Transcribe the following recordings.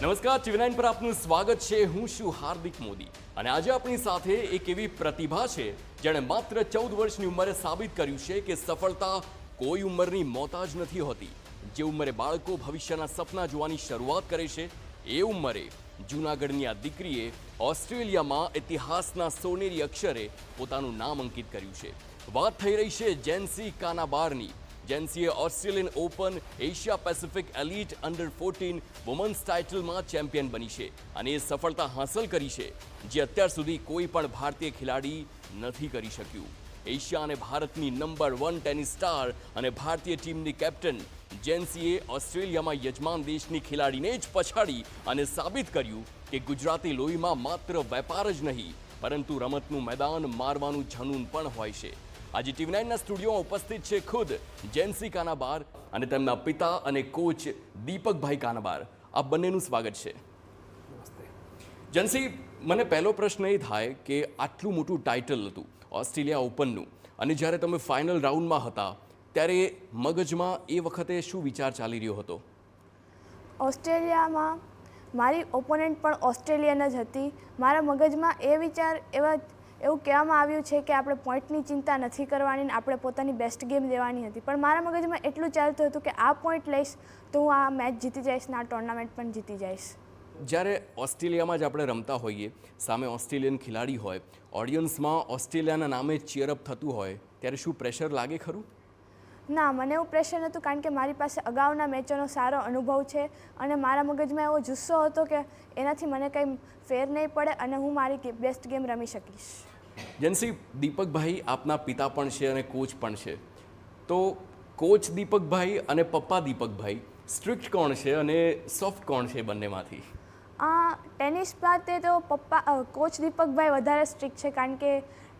નમસ્કાર, ટીવી9 પર આપનું સ્વાગત છે। હું છું હાર્દિક મોદી અને આજે આપણી સાથે એક એવી પ્રતિભા છે જેણે માત્ર 14 વર્ષની ઉંમરે સાબિત કર્યું છે કે સફળતા કોઈ ઉંમરની મોહતાજ નથી હોતી। જે ઉંમરે બાળકો ભવિષ્યના સપના જોવાની શરૂઆત કરે છે એ ઉંમરે જૂનાગઢની આ દીકરીએ ઓસ્ટ્રેલિયામાં ઇતિહાસના સોનેરી અક્ષરે પોતાનું નામ અંકિત કર્યું છે। વાત થઈ રહી છે જેન્સી કાનાબારની। જેન્સીએ Australian open Asia Pacific elite અંડર-14 વુમન્સ ટાઇટલમાં ચેમ્પિયન બની છે અને એ સફળતા હાંસલ કરી છે જે અત્યાર સુધી કોઈ પણ ભારતીય ખેલાડી નથી કરી શક્યું। એશિયા અને ભારતની નંબર 1 ટેનિસ સ્ટાર અને ભારતીય ટીમની કેપ્ટન જેન્સીએ ઓસ્ટ્રેલિયામાં યજમાન દેશની ખેલાડીને જ પછાડી અને સાબિત કર્યું કે ગુજરાતી લોહીમાં માત્ર વેપાર જ નહીં પરંતુ રમતનું મેદાન મારવાનું જનૂન પણ હોય છે। આજે ટીવી9ના સ્ટુડિયોમાં ઉપસ્થિત છે ખુદ જેન્સી કાનાબાર અને તેમના પિતા અને કોચ દીપકભાઈ કાનાબાર। આ બંનેનું સ્વાગત છે। જેન્સી, મને પહેલો પ્રશ્ન એ થાય કે આટલું મોટું ટાઇટલ હતું ઓસ્ટ્રેલિયા ઓપનનું અને જ્યારે તમે ફાઇનલ રાઉન્ડમાં હતા ત્યારે મગજમાં એ વખતે શું વિચાર ચાલી રહ્યો હતો? ઓસ્ટ્રેલિયામાં મારી ઓપોનન્ટ પણ ઓસ્ટ્રેલિયન જ હતી। મારા મગજમાં એ વિચાર એવું કહેવામાં આવ્યું છે કે આપણે પોઈન્ટની ચિંતા નથી કરવાની ને આપણે પોતાની બેસ્ટ ગેમ દેવાની હતી, પણ મારા મગજમાં એટલું ચાલતું હતું કે આ પોઈન્ટ લઈશ તો હું આ મેચ જીતી જઈશ ને આ ટુર્નામેન્ટ પણ જીતી જઈશ। જ્યારે ઓસ્ટ્રેલિયામાં જ આપણે રમતા હોઈએ, સામે ઓસ્ટ્રેલિયન ખેલાડી હોય, ઓડિયન્સમાં ઓસ્ટ્રેલિયાના નામે ચીયરઅપ થતું હોય ત્યારે શું પ્રેશર લાગે ખરું? ના, મને એવું પ્રેશર નહોતું કારણ કે મારી પાસે અગાઉના મેચોનો સારો અનુભવ છે અને મારા મગજમાં એવો જુસ્સો હતો કે એનાથી મને કંઈ ફેર નહીં પડે અને હું મારી બેસ્ટ ગેમ રમી શકીશ। જેન્સી, દીપકભાઈ આપના પિતા પણ છે અને કોચ પણ છે, તો કોચ દીપકભાઈ અને પપ્પા દીપકભાઈ સ્ટ્રિક્ટ કોણ છે અને સોફ્ટ કોણ છે બંનેમાંથી? ટેનિસ માટે તો કોચ દીપકભાઈ વધારે સ્ટ્રિક્ટ છે કારણ કે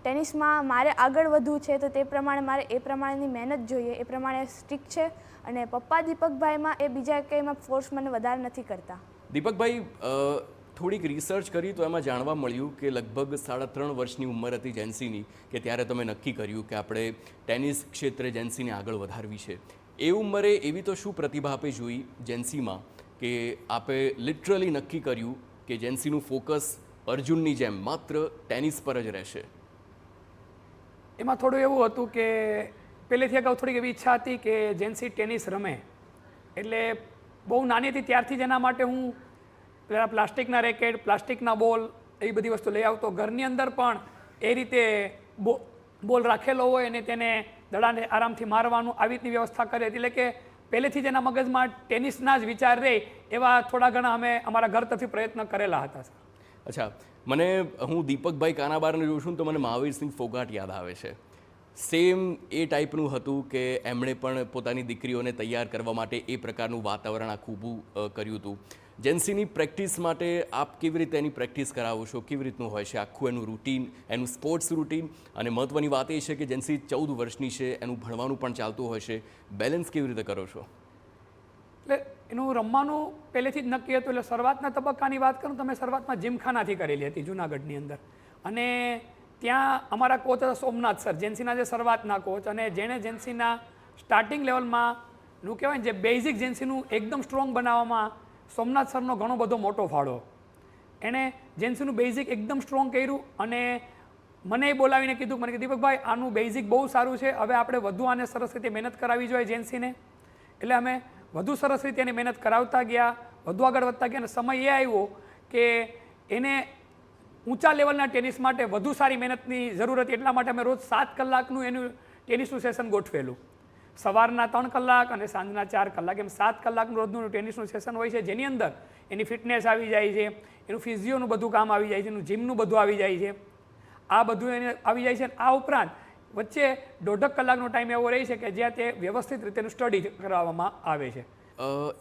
ટેનિસમાં મારે આગળ વધવું છે તો તે પ્રમાણે મારે એ પ્રમાણેની મહેનત જોઈએ, એ પ્રમાણે સ્ટ્રિક્ટ છે અને પપ્પા દીપકભાઈમાં એ બીજા કંઈમાં ફોર્સ મને વધારે નથી કરતા। દીપકભાઈ, થોડીક રિસર્ચ કરી તો એમાં જાણવા મળ્યું કે લગભગ 3.5 વર્ષની ઉંમર હતી જેન્સીની કે ત્યારે તમે નક્કી કર્યું કે આપણે ટેનિસ ક્ષેત્રે જેન્સીને આગળ વધારવી છે। એ ઉંમરે એવી તો શું પ્રતિભા આપે જોઈ જેન્સીમાં કે આપે લિટરલી નક્કી કર્યું કે જેન્સીનું ફોકસ અર્જુનની જેમ માત્ર ટેનિસ પર જ રહેશે? એમાં થોડું એવું હતું કે પહેલેથી અગાઉ થોડીક એવી ઈચ્છા હતી કે જેન્સી ટેનિસ રમે, એટલે બહુ નાની હતી ત્યારથી જ એના માટે હું પ્લાસ્ટિકના રેકેટ, પ્લાસ્ટિકના બોલ એ બધી વસ્તુ લઈ આવતો। ઘરની અંદર પણ એ રીતે બોલ રાખેલો હોય અને તેને દડાને આરામથી મારવાનું આવી રીતની વ્યવસ્થા કરી હતી, એટલે કે પહેલેથી જ એના મગજમાં ટેનિસના જ વિચાર રહે એવા થોડા ઘણા અમે અમારા ઘર તરફથી પ્રયત્ન કરેલા હતા। અચ્છા, હું દીપકભાઈ કાનાબારને જોઉં છું તો મને મહાવીરસિંહ ફોગાટ યાદ આવે છે। સેમ એ ટાઈપનું હતું કે એમણે પણ પોતાની દીકરીઓને તૈયાર કરવા માટે એ પ્રકારનું વાતાવરણ આખું ઊભું કર્યું હતું। જેન્સીની પ્રેક્ટિસ માટે આપ કેવી રીતે એની પ્રેક્ટિસ કરાવો છો? કેવી રીતનું હોય છે આખું એનું રૂટીન, એનું સ્પોર્ટ્સ રૂટીન? અને મહત્ત્વની વાત એ છે કે જેન્સી 14 વર્ષની છે, એનું ભણવાનું પણ ચાલતું હોય છે, બેલેન્સ કેવી રીતે કરો છો? એટલે એનું રમવાનું પહેલેથી જ નક્કી હતું। એટલે શરૂઆતના તબક્કાની વાત કરું, તમે શરૂઆતમાં જીમખાનાથી કરેલી હતી જૂનાગઢની અંદર અને ત્યાં અમારા કોચ હતા સોમનાથ સર, જેન્સીના જે શરૂઆતના કોચ, અને જેણે જેન્સીના સ્ટાર્ટિંગ લેવલમાં નું કહેવાય ને જે બેઝિક જેન્સીનું એકદમ સ્ટ્રોંગ બનાવવામાં સોમનાથ સરનો ઘણો બધો મોટો ફાળો। એણે જેન્સીનું બેઝિક એકદમ સ્ટ્રોંગ કર્યું અને મને એ બોલાવીને કીધું મને કે દીપકભાઈ આનું બેઝિક બહુ સારું છે, હવે આપણે વધુ આને સરસ રીતે મહેનત કરાવવી જોઈએ જેન્સીને। એટલે અમે વધુ સરસ રીતે એની મહેનત કરાવતા ગયા, વધુ આગળ વધતા ગયા અને સમય એ આવ્યો કે એને ઊંચા લેવલના ટેનિસ માટે વધુ સારી મહેનતની જરૂર હતી, એટલા માટે અમે રોજ 7 કલાકનું એનું ટેનિસનું સેશન ગોઠવેલું। સવારના 3 કલાક અને સાંજના 4 કલાક, એમ 7 કલાકનું રોજનું ટેનિસનું સેશન હોય છે, જેની અંદર એની ફિટનેસ આવી જાય છે, એનું ફિઝિયોનું બધું કામ આવી જાય છે, એનું જીમનું બધું આવી જાય છે, આ બધું એને આવી જાય છે। આ ઉપરાંત વચ્ચે 1.5 કલાકનો ટાઈમ એવો રહે છે કે જ્યાં તે વ્યવસ્થિત રીતેનું સ્ટડી કરાવવામાં આવે છે।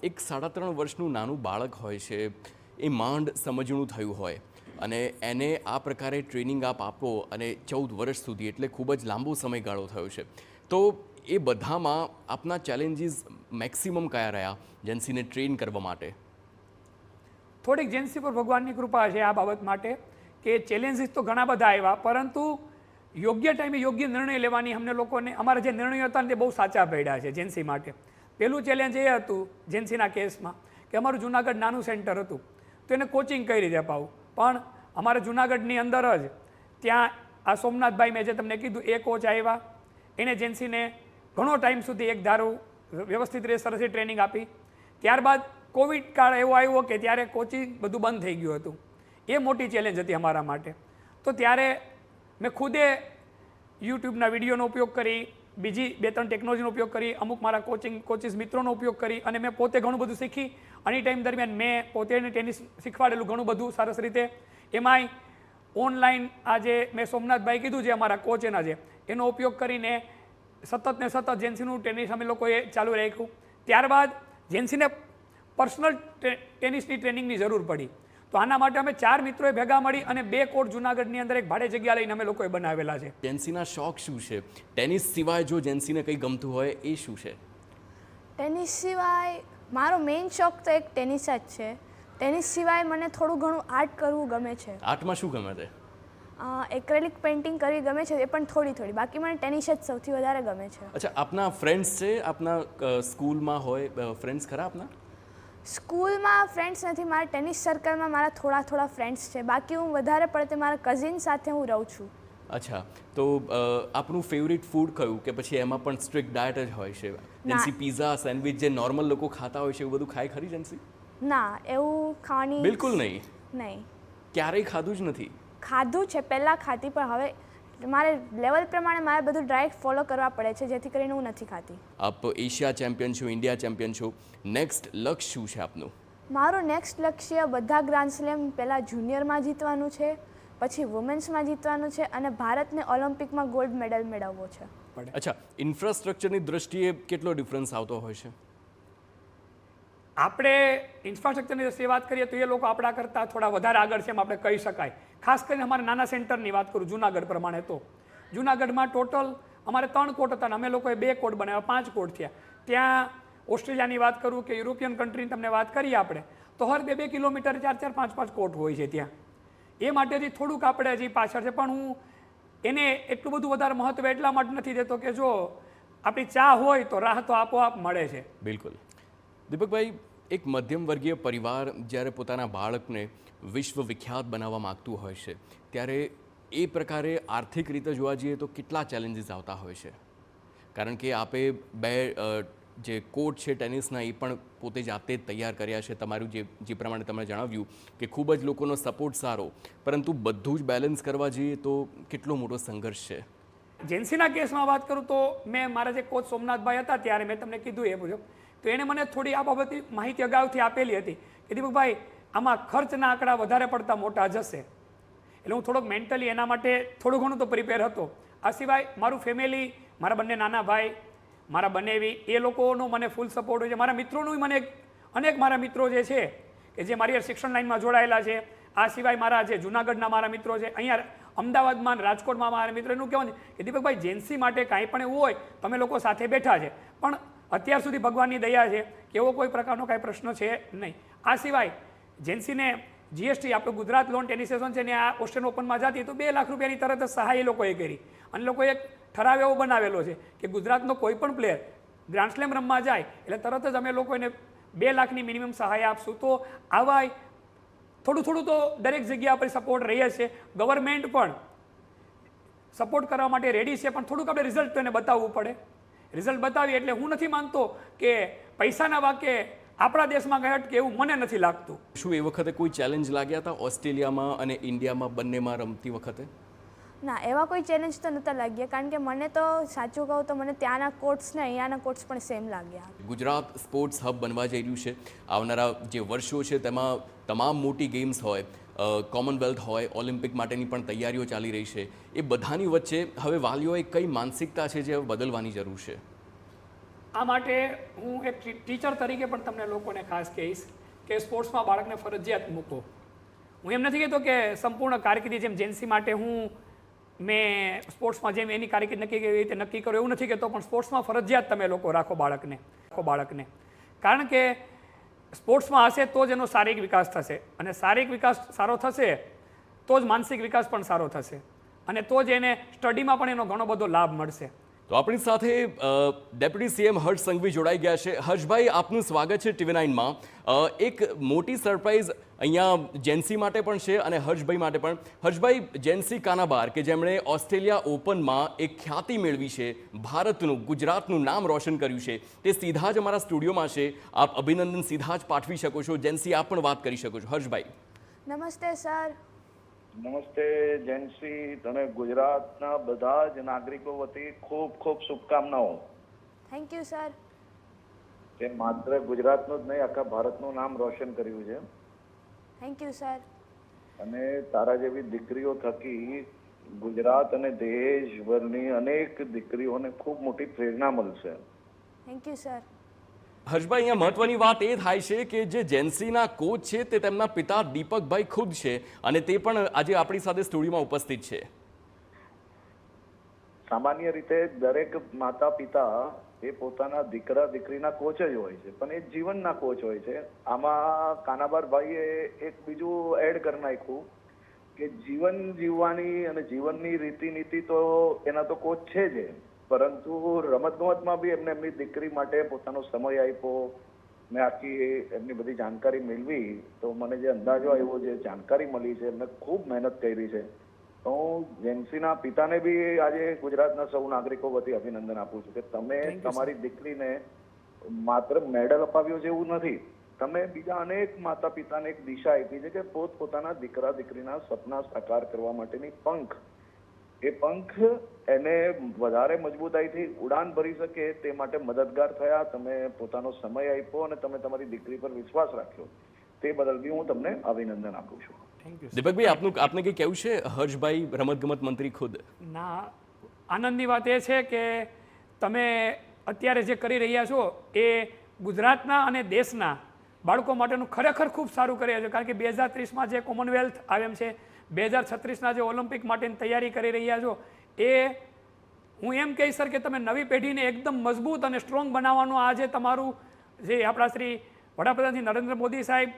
એક 3.5 વર્ષનું નાનું બાળક હોય છે, એ માંડ સમજણું થયું હોય અને એને આ પ્રકારે ટ્રેનિંગ આપ આપો અને 14 વર્ષ સુધી એટલે ખૂબ જ લાંબો સમયગાળો થયો છે, તો એ બધામાં આપના ચેલેન્જીસ મેક્સિમમ કયા રહ્યા જેન્સીને ટ્રેન કરવા માટે? થોડીક જેન્સી પર ભગવાનની કૃપા છે આ બાબત માટે કે ચેલેન્જીસ તો ઘણા બધા આવ્યા, પરંતુ યોગ્ય ટાઈમે યોગ્ય નિર્ણય લેવાની અમને લોકોને અમારા જે નિર્ણયો હતા ને તે બહુ સાચા પડ્યા છે જેન્સી માટે। પહેલું ચેલેન્જ એ હતું જેન્સીના કેસમાં કે અમારું જૂનાગઢ નાનું સેન્ટર હતું, તો એને કોચિંગ કઈ રીતે અપાવું. પણ અમારે જુનાગઢની અંદર જ ત્યાં આ સોમનાથભાઈ મેં જે તમને કીધું એ કોચ આવ્યા, એને જેન્સીને ઘણો ટાઈમ સુધી એક ધારું વ્યવસ્થિત રીતે સરસથી ટ્રેનિંગ આપી. ત્યારબાદ કોવિડ કાળ એવો આવ્યો કે ત્યારે કોચિંગ બધું બંધ થઈ ગયું હતું. એ મોટી ચેલેન્જ હતી અમારા માટે. તો ત્યારે મેં ખુદે યુટ્યુબના વિડીયોનો ઉપયોગ કરી, બીજી 2-3 ટેકનોલોજીનો ઉપયોગ કરી, અમુક મારા કોચિસ મિત્રોનો ઉપયોગ કરી અને મેં પોતે ઘણું બધું શીખી. અને એ ટાઈમ દરમિયાન મેં પોતે ટેનિસ શીખવાડેલું ઘણું બધું સરસ રીતે. એમાંય ઓનલાઈન આજે મેં સોમનાથભાઈ કીધું છે અમારા કોચ એના છે, એનો ઉપયોગ કરીને સતત ને સતત જેન્સીનું ટેનિસ અમે લોકોએ ચાલુ રાખ્યું. ત્યારબાદ જેન્સીને પર્સનલ ટેનિસની ટ્રેનિંગની જરૂર પડી. તો આના માટે અમે 4 મિત્રોએ ભેગા મળી અને 2 કોર્ટ જુનાગઢની અંદર એક ભાડે જગ્યા લઈને અમે લોકોએ બનાવેલા છે. જેન્સીના શોખ શું છે? ટેનિસ સિવાય જો જેન્સીને કંઈ ગમતું હોય એ શું છે? ટેનિસ સિવાય મારો મેઇન શોખ તો એક ટેનિસ જ છે. ટેનિસ સિવાય મને થોડું ઘણું આર્ટ કરવું ગમે છે. આર્ટમાં શું ગમે છે? એક્રેલિક પેઇન્ટિંગ કરવી ગમે છે, એ પણ થોડી. બાકી મને ટેનિસ જ સૌથી વધારે ગમે છે. અચ્છા, આપના ફ્રેન્ડ્સ છે? આપના સ્કૂલમાં હોય ફ્રેન્ડ્સ ખરા આપના? સ્કૂલમાં ફ્રેન્ડ્સ નથી, મારા ટેનિસ સર્કલમાં મારા થોડા ફ્રેન્ડ્સ છે. બાકી હું વધારે પડતે મારા કઝિન સાથે હું રહું છું. અચ્છા, તો આપનું ફેવરિટ ફૂડ કયું, કે પછી એમાં પણ સ્ટ્રિક્ટ ડાયટ જ હોય છે? જેન્સી પિઝા, સેન્ડવિચ જે નોર્મલ લોકો ખાતા હોય છે એવું બધું ખાય ખરી જેન્સી? ના, એવું ખાવાની બિલકુલ નહીં. ક્યારેય ખાધું જ નથી? ખાધું છે, પહેલાં ખાતી, પણ હવે મારે લેવલ પ્રમાણે મારે બધું ડાયટ ફોલો કરવા પડે છે, જેથી કરીને હું નથી ખાતી. આપ એશિયા ચેમ્પિયન છો, ઇન્ડિયા ચેમ્પિયન છો, નેક્સ્ટ લક્ષ્ય શું છે આપનું? મારું નેક્સ્ટ લક્ષ્ય બધા ગ્રાન્ડ સ્લેમ પહેલાં જુનિયરમાં જીતવાનું છે, પછી વુમેન્સમાં જીતવાનું છે અને ભારતને ઓલિમ્પિકમાં ગોલ્ડ મેડલ મેળવવો છે. અચ્છા, ઇન્ફ્રાસ્ટ્રક્ચરની દ્રષ્ટિએ કેટલો ડિફરન્સ આવતો હોય છે? આપણે ઇન્ફ્રાસ્ટ્રક્ચરની દ્રષ્ટિએ વાત કરીએ તો એ લોકો આપણા કરતાં થોડા વધારે આગળ છે એમ આપણે કહી શકાય. ખાસ કરીને અમારા નાના સેન્ટરની વાત કરું જુનાગઢ પ્રમાણે, તો જુનાગઢમાં ટોટલ અમારે 3 કોર્ટ હતા અને અમે લોકોએ 2 કોર્ટ બનાવ્યા, 5 કોર્ટ થયા. ત્યાં ઓસ્ટ્રેલિયાની વાત કરું કે યુરોપિયન કન્ટ્રીની તમને વાત કરીએ આપણે, તો હર 2-2 કિલોમીટર 4-4, 5-5 કોર્ટ હોય છે ત્યાં. એ માટે હજી થોડુંક આપણે હજી પાછળ છે, પણ હું એને એટલું બધું વધારે મહત્વ એટલા માટે નથી દેતો કે જો આપણી ચાહ હોય તો રાહ તો આપોઆપ મળે છે. બિલકુલ. દીપકભાઈ, એક મધ્યમ વર્ગીય પરિવાર જ્યારે પોતાના બાળકને વિશ્વ વિખ્યાત બનાવવા માગતું હોય છે, ત્યારે એ પ્રકારે આર્થિક રીતે જોવા જઈએ તો કેટલા ચેલેન્જીસ આવતા હોય છે? કારણ કે આપે 2 જે કોર્ટ છે ટેનિસના એ પણ પોતે જાતે જ તૈયાર કર્યા છે. તમારું જે પ્રમાણે તમે જણાવ્યું કે ખૂબ જ લોકોનો સપોર્ટ સારો, પરંતુ બધું જ બેલેન્સ કરવા જઈએ તો કેટલો મોટો સંઘર્ષ છે. જેન્સીના કેસમાં વાત કરું તો મેં મારા જે કોચ સોમનાથભાઈ હતા ત્યારે મેં તમને કીધું એ મુજબ, તો એને મને થોડી આ બાબતની માહિતી અગાઉથી આપેલી હતી કે દીપકભાઈ આમાં ખર્ચના આંકડા વધારે પડતા મોટા જશે. એટલે હું થોડોક મેન્ટલી એના માટે થોડું ઘણું તો પ્રિપેર હતો. આ સિવાય મારું ફેમિલી, મારા બંને નાના ભાઈ, મારા બંનેવી, એ લોકોનો મને ફૂલ સપોર્ટ હોય છે. મારા મિત્રોનું મને અનેક મારા મિત્રો જે છે કે જે મારી શિક્ષણ લાઈનમાં જોડાયેલા છે. આ સિવાય મારા જે જુનાગઢના મારા મિત્રો છે, અહીંયા અમદાવાદમાં, રાજકોટમાં મારા મિત્રો, એનું કહેવાનું કે દીપકભાઈ જેન્સી માટે કાંઈ પણ એવું હોય તમે લોકો સાથે બેઠા છે. પણ અત્યાર સુધી ભગવાનની દયા છે કે એવો કોઈ પ્રકારનો કાંઈ પ્રશ્ન છે નહીં. આ સિવાય જેન્સીને જીએસટી આપણું ગુજરાત લોન ટેનિસ એસોસિએશન છે ને આ ઓસ્ટ્રેલિયન ઓપનમાં જતી તો 2 લાખ રૂપિયાની તરત જ સહાય એ લોકોએ કરી. અને લોકોએ એક ઠરાવ એવો બનાવેલો છે કે ગુજરાતનો કોઈ પણ પ્લેયર ગ્રાન્ડ સ્લેમ રમવા જાય એટલે તરત જ અમે લોકો એને 2 લાખની મિનિમમ સહાય આપશું. તો આવા થોડું તો દરેક જગ્યા પર સપોર્ટ રહીએ છે. ગવર્મેન્ટ પણ સપોર્ટ કરવા માટે રેડી છે, પણ થોડુંક આપણે રિઝલ્ટ તો એને બતાવવું પડે. રિઝલ્ટ બતાવીએ એટલે હું નથી માનતો કે પૈસાના વાકે આપણા દેશમાં કંઈ અટકે એવું મને નથી લાગતું. શું એ વખતે કોઈ ચેલેન્જ લાગ્યા હતા ઓસ્ટ્રેલિયામાં અને ઇન્ડિયામાં બંનેમાં રમતી વખતે? ના, એવા કોઈ ચેલેન્જ તો નહોતા લાગ્યા, કારણ કે મને તો સાચું કહું તો મને ત્યાંના કોર્ટ્સ ને અહીંયાના કોર્ટ્સ પણ સેમ લાગ્યા. ગુજરાત સ્પોર્ટ્સ હબ બનવા જઈ રહ્યું છે. આવનારા જે વર્ષો છે તેમાં તમામ મોટી ગેમ્સ હોય, કોમનવેલ્થ હોય, ઓલિમ્પિક માટેની પણ તૈયારીઓ ચાલી રહી છે. એ બધાની વચ્ચે હવે વાલીઓએ કઈ માનસિકતા છે જે બદલવાની જરૂર છે? આ માટે હું એક ટીચર તરીકે પણ તમને લોકોને ખાસ કહીશ કે સ્પોર્ટ્સમાં બાળકને ફરજિયાત મૂકો. હું એમ નથી કહેતો કે સંપૂર્ણ કારકિર્દી જેમ જેન્સી માટે મેં સ્પોર્ટ્સમાં જેમ એની કારકિર્દી નક્કી એવી રીતે નક્કી કરો એવું નથી કહેતો, પણ સ્પોર્ટ્સમાં ફરજિયાત તમે લોકો રાખો બાળકને. કારણ કે સ્પોર્ટ્સમાં હશે તો જ એનો શારીરિક વિકાસ થશે, અને શારીરિક વિકાસ સારો થશે તો જ માનસિક વિકાસ પણ સારો થશે, અને તો જ એને સ્ટડીમાં પણ એનો ઘણો બધો લાભ મળશે. તો આપણી સાથે ડેપ્યુટી સીએમ હર્ષ સંઘવી જોડાઈ ગયા છે. હર્ષભાઈ, આપનું સ્વાગત છે TV9માં. એક મોટી સરપ્રાઈઝ અહીંયા જેન્સી માટે પણ છે અને હર્ષભાઈ માટે પણ. હર્ષભાઈ, જેન્સી કાનાબાર કે જેમણે ઓસ્ટ્રેલિયા ઓપનમાં એક ખ્યાતિ મેળવી છે, ભારતનું, ગુજરાતનું નામ રોશન કર્યું છે, તે સીધા જ અમારા સ્ટુડિયોમાં છે. આપ અભિનંદન સીધા જ પાઠવી શકો છો. જેન્સી, આપ પણ વાત કરી શકો છો. હર્ષભાઈ. નમસ્તે સર. નમસ્તે જેન્સી, તને ગુજરાતના બધા જ નાગરિકો વતી ખૂબ ખૂબ શુભકામનાઓ. Thank you sir. તે માત્ર ગુજરાતનું જ નહીં, આખા ભારતનું નામ રોશન કર્યું છે થેન્ક યુ સર. અને તારા જેવી દીકરીઓ થકી ગુજરાત અને દેશભરની અનેક દીકરીઓને ખૂબ મોટી પ્રેરણા મળશે. Thank you sir. હર્ષભાઈ, અહીંયા મહત્વની વાત એ થાય છે કે જે જેન્સીના કોચ છે તે તેમના પિતા દીપકભાઈ ખુદ છે અને તે પણ આજે આપણી સાથે સ્ટુડિયોમાં ઉપસ્થિત છે. સામાન્ય રીતે દરેક માતા પિતા એ પોતાના દીકરા દીકરીના કોચ જ હોય છે, પણ એ જીવનના કોચ હોય છે. આમાં કાનાબારભાઈએ એક બીજું એડ કરી નાખ્યું કે જીવન જીવવાની અને જીવનની રીતિ તો એના તો કોચ છે જ, પરંતુ રમતગમતમાં બી એમને એમની દીકરી માટે પોતાનો સમય આપ્યો. મેં આખી એમની બધી જાણકારી મેળવી તો મને જે અંદાજો આવ્યો, જે જાણકારી મળી છે, એમને ખૂબ મહેનત કરી છે. તો હું જેન્સીના પિતાને બી આજે ગુજરાતના સૌ નાગરિકો વતી અભિનંદન આપું છું કે તમે તમારી દીકરીને માત્ર મેડલ અપાવ્યો છે એવું નથી, તમે બીજા અનેક માતા પિતાને એક દિશા આપી છે કે પોતપોતાના દીકરા દીકરીના સપના સાકાર કરવા માટેની પંખ, એ પંખ એને વધારે મજબૂતાઈથી ઉડાન ભરી શકે તે માટે મદદગાર થયા. તમે પોતાનો સમય આપ્યો અને તમે તમારી દીકરી પર વિશ્વાસ રાખ્યો, તે બદલ બી હું તમને અભિનંદન આપું છું. દીપકભાઈ, આપને કંઈ કહેવું છે? હર્ષભાઈ, રમતગમત મંત્રી ખુદ. ના, આનંદની વાત એ છે કે તમે અત્યારે જે કરી રહ્યા છો એ ગુજરાતના અને દેશના બાળકો માટેનું ખરેખર ખૂબ સારું કરી રહ્યા છો. કારણ કે 2030માં જે કોમનવેલ્થ આવે એમ છે, 2036ના જે ઓલિમ્પિક માટેની તૈયારી કરી રહ્યા છો, એ હું એમ કહીશ સર કે તમે નવી પેઢીને એકદમ મજબૂત અને સ્ટ્રોંગ બનાવવાનું આ જે તમારું જે આપણા શ્રી વડાપ્રધાન શ્રી નરેન્દ્ર મોદી સાહેબ,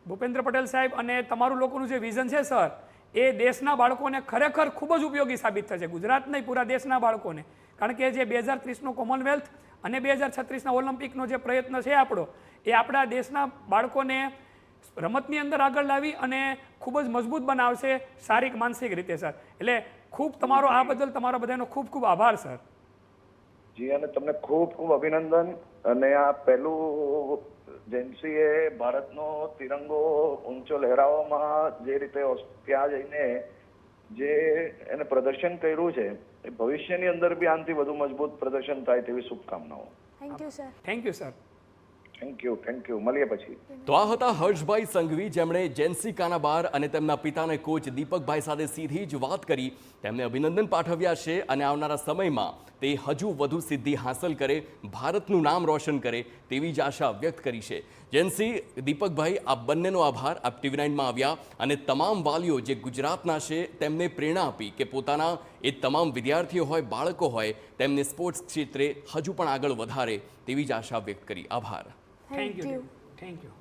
ભૂપેન્દ્ર પટેલ સાહેબ અને તમારું લોકોનું જે વિઝન છે સર, એ દેશના બાળકોને ખરેખર ખૂબ જ ઉપયોગી સાબિત થશે. ગુજરાત નહીં, પૂરા દેશના બાળકોને. કારણ કે જે 2030નો કોમનવેલ્થ અને 2036ના ઓલિમ્પિકનો જે પ્રયત્ન છે આપણો, એ આપણા દેશના બાળકોને રમતની અંદર આગળ લાવી અને ખૂબ જ મજબૂત બનાવશે શારીરિક માનસિક રીતે સર. એટલે ખૂબ તમારો આ બદલ તમારા બધાનો ખૂબ ખૂબ આભાર સર. જી, અને તમને ખૂબ ખૂબ અભિનંદન. અને આ પહેલું જેન્સીએ ભારતનો તિરંગો ઊંચો લહેરાવવામાં જે રીતે ત્યાં જઈને જે એને પ્રદર્શન કર્યું છે, એ ભવિષ્યની અંદર બી આનાથી વધુ મજબૂત પ્રદર્શન થાય તેવી શુભકામનાઓ. Thank you sir. Thank you sir. Thank you. મળીએ પછી. તો આ હતા હર્ષભાઈ સંઘવી, જેમણે જેન્સી કાનાબાર અને તેમના પિતાને કોચ દીપકભાઈ સાથે સીધી જ વાત કરી. તેમને અભિનંદન પાઠવ્યા છે અને આવનારા સમયમાં તે હજુ વધુ સિદ્ધિ હાંસલ કરે, ભારતનું નામ રોશન કરે તેવી જ આશા વ્યક્ત કરી છે. જેન્સી, દીપકભાઈ, આ બંનેનો આભાર. આપ TV9માં આવ્યા અને તમામ વાલીઓ જે ગુજરાતના છે તેમને પ્રેરણા આપી કે પોતાના એ તમામ વિદ્યાર્થીઓ હોય, બાળકો હોય, તેમને સ્પોર્ટ્સ ક્ષેત્રે હજુ પણ આગળ વધારે તેવી જ આશા વ્યક્ત કરી. આભાર. Thank you. Thank you.